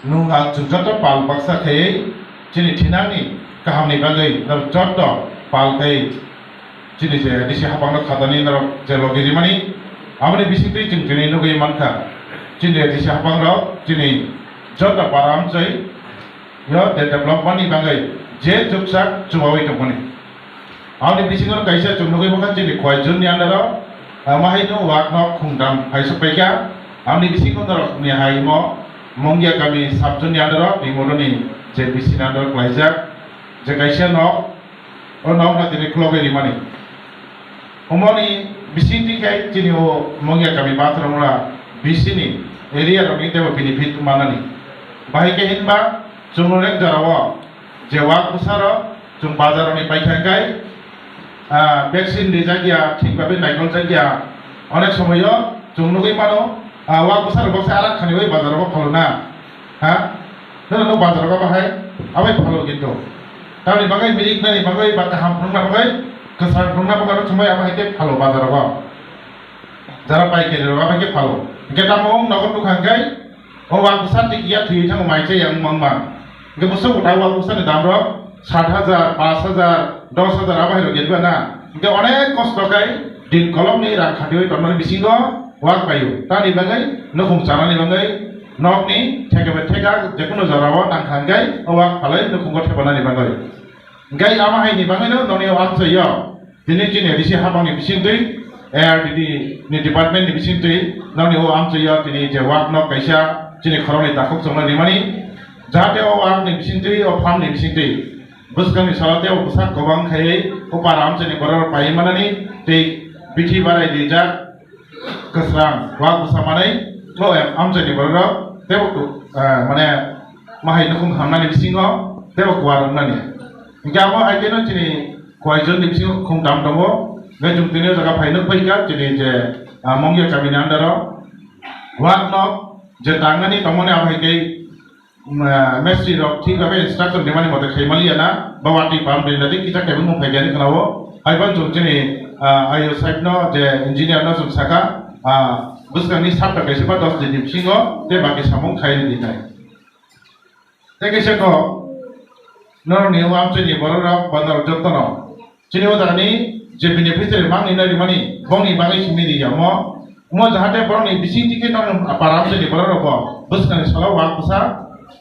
nung ang jumjata pal baksa kay chini thinani kaham ni bagai nar jotto pal kay chini je disi hapang nak khatani nar je logiri mani amani bisitri jing jini nugai manka chini disi hapang rok chini jotto param chai yo de development ni bagai je juksak chumawi toponi amani bisingo kaisa chumnugai maka chini khwaijun ni andaro mahai no wak nok khungdam haisa paika amani bisingo nar ni haimo mongya kami sabjun yang ada di modoni je bisina ada klaijak je kaisa no o no na tini kloge di mani umoni bisiti kai tini o mongya kami batromra bisini area ro nite benefit manani bahai ke hinba chumrek jarawa je wak busaro chung bazar ni paikhan kai vaccine di jagia ঠিক ভাবে নাইকল জায়গা অনেক সময়ও চুমনুগই মানো ওয়া বছর বছর আর খানি ওই বাজার ভালো না হ্যাঁ তো বাজার বাহাই আবাই ভালো কিন্তু তাহলে বাগাই মিরিক নাই বাগাই বাটা হামফুংনা বাগাই কসার ফুংনা বাগার সময় আবাইতে ভালো বাজার বা যারা পাইকারি আবাইকে ভালো গেটা মং নগদ দুখানগাই ও ওয়া বছর টিকিয়া থুই থাং মাইছে yang mangman গে বছর ওটা ওয়া বছর দাম র 60,000 5,000 10,000 আবাই গেলবা না গে অনেক কষ্ট গাই দিন কলমনি রাখাটি ওই তন্ননি বিসিঙ্গ ওয়াক পাইও তানি বাগাই নখুম চানানি বাগাই নকনি থেকেবে থেকা যেকোনো জরাও নাংখাঙ্গাই ওয়াক ফালাই নখুম থেবানানি বাগাই গাই আমাহাইনি বাগাইনো ননি ওয়ানসইয় দিনে দিনে দিসি হাবাংনি বিসিংতৈ এআরডিডি नि डिपार्टमेंट नि बिसिंतै ननि ओ आमसइय तिनि जे वाक नक काइसा तिनि खरनि दाखक संना निमानि जाहाथे ओ वाक नि बिसिंतै ओ फार्म नि बिसिंतै बुसकांनि सालाते ओ बुसा गोबां खायै ओ पाराम तिनि बरर पाइमानानि तै बिथि बाराय दिजा कसरां वाक बुसामानै ओ आमसइनि बरर तेबो माने माहाय नखुम हामनानि बिसिङाव तेबो कुवारनानि गामो आइतेनो तिनि खवाइजन नि बिसिङाव खुम दाम दङ gai jum tini jaga phai nuk paika tini je mongya kabini andaro wak nok je tangani tamone abai gai mesri rok thik bhabe instruction dimani mote khaimali ana bawati pam dinadi kita kebun mu phaiani kanawo aiban jum tini ayo side no je engineer no jum saka buskani sabta kaise ba 10 din singo te baki samung khaini dinai te kaise ko nor niwa am chini borora bandar jottono chini odani J beneficiary मांगनि नारि मानि बंनि बागै सिमिरि यामो मो जाहाथे बरनि बिसिं टिके none पाराम से बरर रब बसकानि सालाव वाक बुसा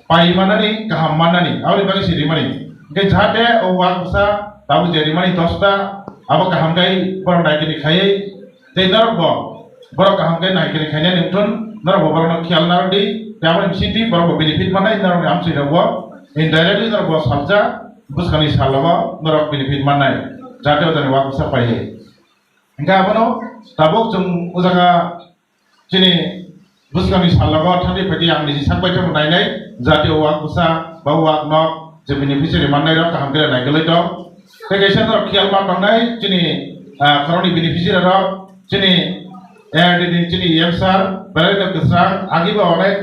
पाइ मानानि गाहाम मानानि आवरि बागै सिरि मानि के जाहाथे ओ वाक बुसा बाबु जेरि मानि 10टा आबो गाहाम गाय बर नायगिनि खायै ते नरब बर गाहाम गाय नायगिनि खायने निमथुन नरब बरन ख्याल नारदि त्यामनि बिसिं टि बर बेनिफिट मानाय नरनि आमसि रब इनडाइरेक्टली नरब साबजा बसकानि सालाव नरब बेनिफिट मानाय जाहाथे उदानि वाक बुसा पाइहे इंगा आपनो ताबक जों उजागा चिनि बुसकानि सालागा थानि फाइदि आं निजि साकबाय थां नायनाय जाहाथे वाक बुसा बा वाक नक जे बेनिफिशियरी माननाय र काहाम गेले नायगलै दं ते गेसन र खियाल मा थांनाय चिनि खरनि बेनिफिशियरी र चिनि एआरडिडि चिनि एमसार बेलेग गस्रा आगिबो अनेक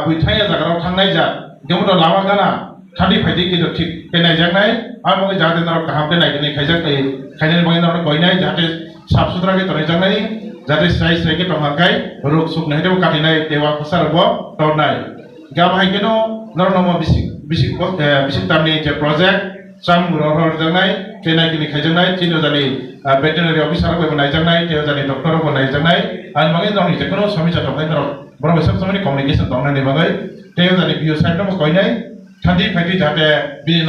बुइथाया जागाराव थांनाय जा गेमनो लामा गाना थानि फाइदि किदो ठीक पेनाय जांनाय आर मगे जाहाथे नर काहाम पे नायगिनि खायजाक खायनाय मगे नर गयनाय जाहाथे साफ सुथरा के तनाय जांनाय जाहाथे स्राय स्राय के तमाकाय रोग सुख नहदेव काटिनाय देवा फसारब तरनाय गाम हायकेनो नर नम बिसिक तामनि जे प्रोजेक्ट साम रहर जांनाय पे नायगिनि खायजांनाय चिनो जानि वेटेरिनारि अफिसार को नाय जांनाय ते जानि डॉक्टर को नाय जांनाय आर मगे नरनि जेकोनो समिचा तखाय नर बरो बेसम समनि कम्युनिकेशन तंनाय नि मगे ते जानि बियो साइड न गयनाय थान्दी फाइदि जाहाथे बिनि